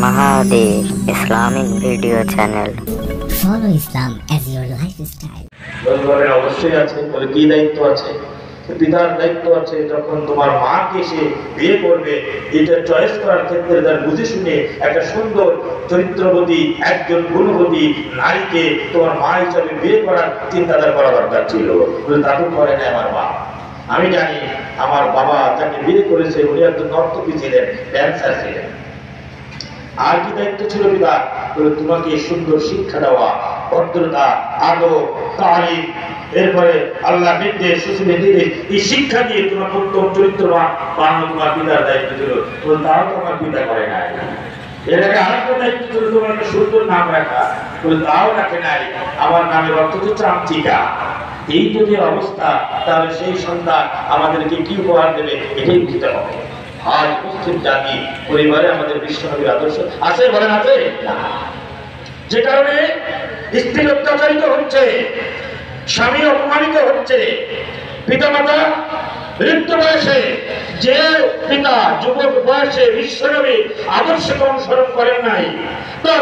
Mahadir Islamic video channel. Follow Islam as your lifestyle. বলবেন অবশ্যই আছে, বলে কি দায়িত্ব আছে? পিতার দায়িত্ব আছে, যখন তোমার মাকে সে বিয়ে করবে এটা চয়েস করার ক্ষেত্রে তার বুঝে শুনে একটা সুন্দর চরিত্রবতী একজন গুণবতী নারীকে তোমার মা হিসাবে বিয়ে করার চিন্তাধারা করা দরকার ছিল। তা তো করে না আমার মা। আমি জানি আমার বাবা যাকে বিয়ে করেছে উনি একজন নর্তকী ছিলেন, ড্যান্সার ছিলেন। আর কি দায়িত্ব ছিল পিতা? তোমাকে সুন্দর শিক্ষা দেওয়া, ভদ্রতা, আদব, তালিম, এরপরে আল্লাহ নির্দেশ, রসূলের নির্দেশ, এই শিক্ষা দিয়ে তোমার উত্তম চরিত্রবান বানানো তোমার পিতার দায়িত্ব ছিল। তাও তোমার পিতা করে নাই। এর আগে আরেকটা দায়িত্ব ছিল তোমার একটা সুন্দর নাম রাখা, তাও রাখে নাই। আমার নামের অর্থ হচ্ছে চামচিকা। এই যদি অবস্থা, তাহলে সেই সন্তান আমাদেরকে কি উপহার দেবে এটাই বুঝতে হবে। আজ মুসলিম জাতি পরিবারে আমাদের বিশ্বনবীর আদর্শ আছে, বলেন আছে না? যে কারণে স্ত্রী অত্যাচারিত হচ্ছে, স্বামী অপমানিত হচ্ছে, পিতামাতা বৃদ্ধ বয়সে, যে পিতা যুবক বয়সে বিশ্বনবীর আদর্শকে অনুসরণ করেন নাই তার